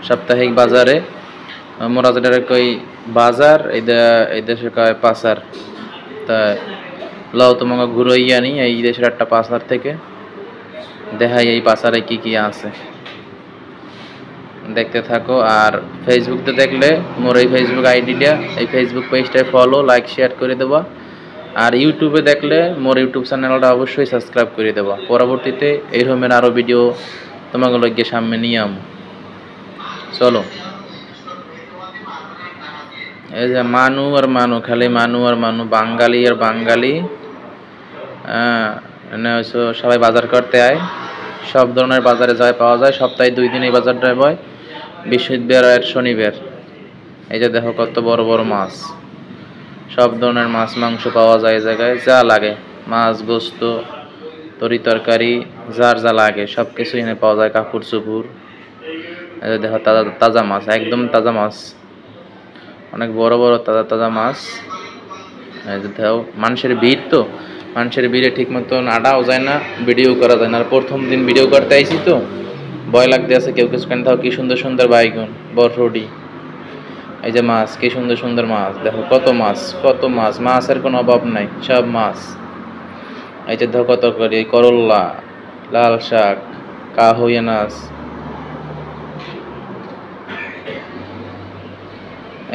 সাপ্তাহিক বাজারে মোরা যেটা কই বাজার এই দেশে কয় পাসার। তা লও তোমাকে ঘুরাইয়া নি এই দেশের একটা পাসার থেকে, দেখাই এই পাসারে কি কি আছে। দেখতে থাকো। আর ফেসবুকতে দেখলে মোর এই ফেসবুক আইডিটা, এই ফেসবুক পেজটায় ফলো লাইক শেয়ার করে দেবা। আর ইউটিউবে দেখলে মোর ইউটিউব চ্যানেলটা অবশ্যই সাবস্ক্রাইব করে দেবা। পরবর্তীতে এই রকমের আরও ভিডিও তোমাকে লগে সামনে নিয়ে আম। চলো, এই যে মানু আর মানু, খালি মানু আর মানু, বাঙালি আর বাঙালি। সবাই বাজার করতে আয়, সব ধরনের বাজারে যায় পাওয়া যায়। সপ্তাহে 2 দিন এই বাজারটা হয়, বৃহস্পতিবার আর শনিবার। এই যে দেখো কত বড় বড় মাছ, সব ধরনের মাছ মাংস পাওয়া যায় এই জায়গায়। যা লাগে মাছ গোস্ত তরি তরকারি যার যা লাগে সব কিছু এখানে পাওয়া যায়। কাপড় চোপড়, এই যে দেখো তাজা তাজা মাছ, একদম তাজা মাছ, অনেক বড় বড় তাজা তাজা মাছ। এই যে দেখো মানুষের ভিড়, তো মানুষের ভিড়ে ঠিক মতন আডাও যায় না, ভিডিও করা যায় না। আর প্রথম দিন ভিডিও করতে আইছি তো ভয় লাগতে আছে, কেউ কিছু কেন। থাও কি সুন্দর সুন্দর বাইগুন বরফডি, এই যে মাছ, কি সুন্দর সুন্দর মাছ। দেখো কত মাছ কত মাছ, মাছের কোনো অভাব নাই, সব মাছ। এই যে দেখো কত করে করল্লা, লাল শাক, কাহই আনাজ।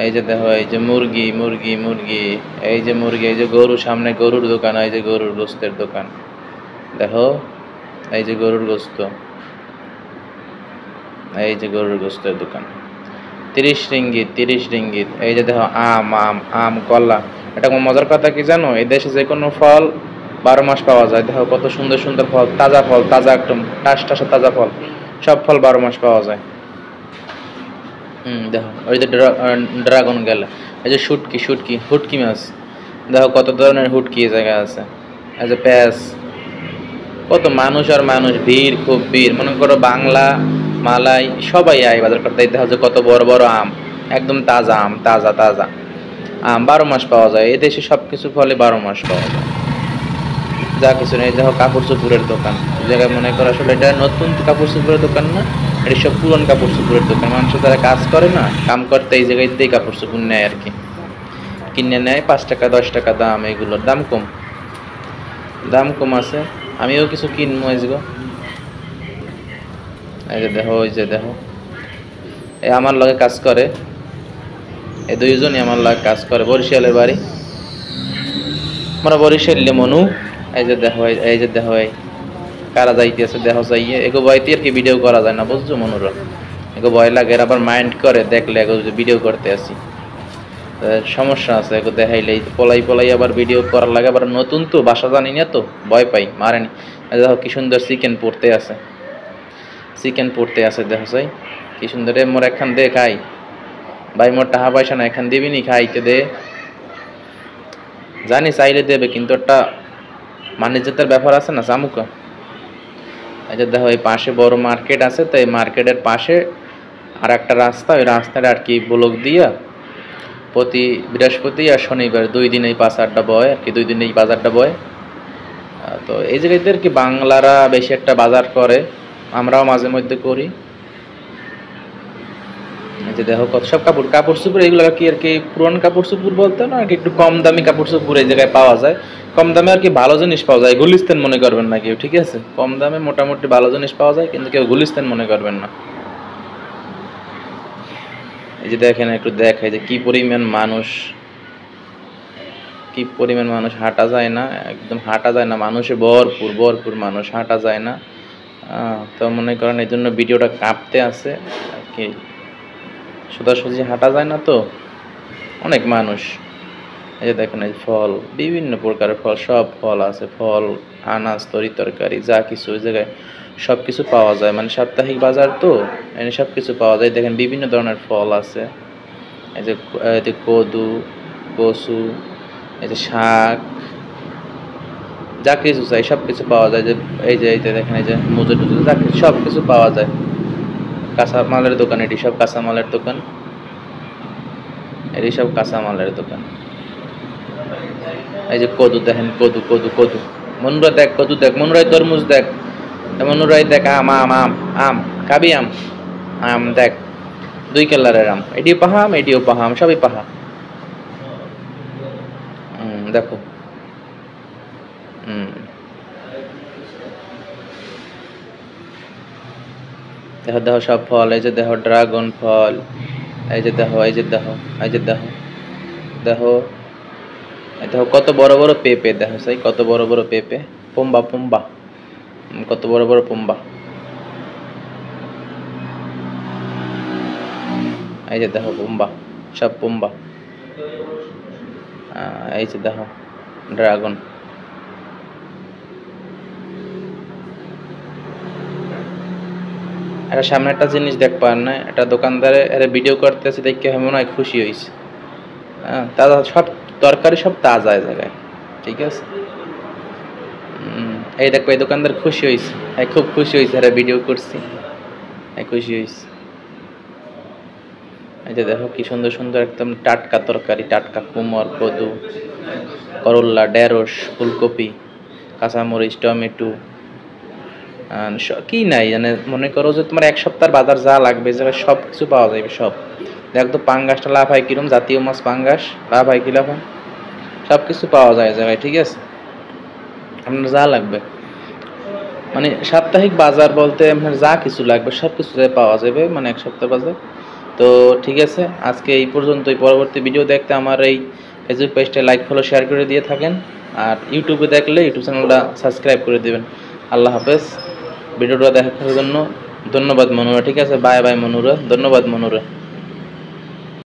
এই যে দেখো এই যে মুরগি মুরগি মুরগি, এই যে মুরগি, এই যে গরু, সামনে গরুর দোকান, এই যে গরুর গোস্তের দোকান। দেখো এই যে গরুর গোস্ত, এই যে গরুর গোস্তের দোকান। 30 রিঙ্গিত 30 রিঙ্গিত। এই যে দেখো আম আম আম কলা। এটা কোনো মজার কথা কি জানো, এই দেশে যে কোনো ফল 12 মাস পাওয়া যায়। দেখো কত সুন্দর সুন্দর ফল, তাজা ফল, তাজা একদম টাস টাসা তাজা ফল। সব ফল 12 মাস পাওয়া যায়। দেখো ওই যে ড্রাগন গেল, এই যে শুটকি শুটকি হুটকি মাছ। দেখো কত ধরনের হুটকি এই জায়গায় আছে। এই যে প্যাঁচ, কত মানুষ আর মানুষ, ভিড় খুব ভিড়। মনে করো বাংলা মালাই সবাই আয় বাজার করতে। দেখো যে কত বড় বড় আম, একদম তাজা আম, তাজা তাজা আম 12 মাস পাওয়া যায়। এই দেশে সব কিছু ফলে 12 মাস পাওয়া যায়, যা কিছু নেই। দেখো কাপড় চোপড়ের দোকান, এই জায়গায় মনে করো আসলে এটা নতুন কাপড় চোপড়ের দোকান না, এটা সব পুরন কাপড় চোপড়ের দোকান। মানুষ যারা কাজ করে না, কাম করতে এই জায়গায় দিয়ে কাপড় চোপড় নেয় আর কি, কিনে নেয়। 5 টাকা 10 টাকা দাম, এগুলোর দাম কম, দাম কম আছে। আমিও কিছু কিনবো আজগো। এই যে দেখো, ওই যে দেখো এই আমার লগে কাজ করে, এই দুইজনই আমার লগে কাজ করে, বরিশালের বাড়ি। আমরা বরিশালে মনু। এই যে দেখো এই যে দেখো এই কারা যাইতেছে, দেখো যাইয়ে এগো বয়তে আর কি ভিডিও করা যায় না, বুঝছো মনুরা। এগো ভয় লাগে, আবার মাইন্ড করে দেখলে এগো ভিডিও করতে আসি, সমস্যা আছে। এগো দেখাইলে পলাই পলাই আবার ভিডিও করার লাগে। আবার নতুন তো, বাসা জানি না তো, ভয় পাই, মারেনি। দেখো কি সুন্দর চিকেন পড়তে আছে, চিকেন পড়তে আছে। দেখো সাই কি সুন্দর। মোর একখান দে খাই ভাই, মোর টাকা পয়সা না, এখান দিবি নি খাইতে দে। জানি চাইলে দেবে, কিন্তু একটা মানিজ্যতার ব্যাপার আছে না, চামুকা। এই যে দেখো এই পাশে বড় মার্কেট আছে, তো এই মার্কেটের পাশে আর একটা রাস্তা, ওই রাস্তাটা আর কি ব্লক দিয়া প্রতি বৃহস্পতি আর শনিবার 2 দিন এই বাজারটা বয় আর কি, 2 দিন এই বাজারটা বয়। তো এই জায়গাতে আর কি বাংলারা বেশি একটা বাজার করে, আমরাও মাঝে মধ্যে করি। এই যে দেখো কত সব কাপড় কাপড় চোপড়, এগুলো কি আর কি পুরান কাপড় চোপড় বলতে না, আর কি একটু কম দামি কাপড় চোপড় এই জায়গায় পাওয়া যায়। কম দামে আর কি ভালো জিনিস পাওয়া যায়, গুলিস্তান মনে করবেন না কেউ, ঠিক আছে? কম দামে মোটামুটি ভালো জিনিস পাওয়া যায়, কিন্তু কেউ গুলিস্তান মনে করবেন না। এই যে দেখেন, একটু দেখাই যে কি পরিমাণ মানুষ, কি পরিমাণ মানুষ, হাঁটা যায় না, একদম হাঁটা যায় না, মানুষে ভরপুর ভরপুর মানুষ, হাঁটা যায় না। তো মনে করেন এই জন্য ভিডিওটা কাঁপতে আছে আর কি, সোজাসুজি হাঁটা যায় না তো, অনেক মানুষ। এই যে দেখেন এই ফল, বিভিন্ন প্রকারের ফল, সব ফল আছে, ফল আনাজ তরি তরকারি যা কিছু ওই জায়গায় সব কিছু পাওয়া যায়। মানে সাপ্তাহিক বাজার তো, এখানে সব কিছু পাওয়া যায়। দেখেন বিভিন্ন ধরনের ফল আছে, এই যে কদু, কচু, এই যে শাক, যা কিছু চাই সব কিছু পাওয়া যায়। যে এই যে দেখেন এই যে মুজো টুজো যা কিছু সব কিছু পাওয়া যায়। কাঁচামালের দোকান, এটি সব কাঁচামালের দোকান, এটি সব কাঁচামালের দোকান। এই যে কদু দেখেন, কদু কদু কদু, মনুরা দেখ কদু দেখ, মনুরাই তরমুজ দেখ, মনুরাই দেখ আম আম আম আম, খাবি আম? আম দেখ, দুই কালারের আম, এটিও পাহাম এটিও পাহাম, সবই পাহা। দেখো দেখো দেখো সব ফল, এই যে দেখো ড্রাগন ফল, এই যে দেখো এই যে দেখো এই যে দেখো দেখো এই দেখো কত বড় বড় পেঁপে, দেখো সেই কত বড় বড় পেঁপে, পুম্বা পুম্বা, কত বড় বড় পুম্বা। এই যে দেখো পুম্বা, সব পুম্বা। এই যে দেখো ড্রাগন। এটা সামনে একটা জিনিস দেখ পার না, এটা দোকানদারে এরা ভিডিও করতেছে দেখে মনে হয় খুশি হয়েছে। হ্যাঁ, তাজা সব তরকারি, সব তাজা জায়গায়, ঠিক আছে। এই দেখো এই দোকানদার খুশি হয়েছে, খুব খুশি হয়েছে, এরা ভিডিও করছি, খুশি হয়েছে। এই যে দেখো কি সুন্দর সুন্দর একদম টাটকা তরকারি, টাটকা কুমড়, কদু, করল্লা, ঢেঁড়স, ফুলকপি, কাঁচামরিচ, টমেটো, কি নাই মানে মনে করো যে তোমার এক সপ্তাহের বাজার যা লাগবে জায়গায় সব কিছু পাওয়া যাবে। সব দেখ তো পাঙ্গাসটা লাভ হয় কিরম, জাতীয় মাছ পাঙ্গাস লাভ হয় কি লাভ হয়, সব কিছু পাওয়া যায় জায়গায়, ঠিক আছে। আপনার যা লাগবে মানে সাপ্তাহিক বাজার বলতে আপনার যা কিছু লাগবে সব কিছু পাওয়া যাবে মানে এক সপ্তাহ বাজার। তো ঠিক আছে, আজকে এই পর্যন্তই। পরবর্তী ভিডিও দেখতে আমার এই ফেসবুক পেজটা লাইক ফলো শেয়ার করে দিয়ে থাকেন, আর ইউটিউবে দেখলে ইউটিউব চ্যানেলটা সাবস্ক্রাইব করে দেবেন। আল্লাহ হাফেজ। ভিডিওটা দেখার জন্য ধন্যবাদ মনুরা, ঠিক আছে। বাই বাই মনুরা, ধন্যবাদ মনুরা।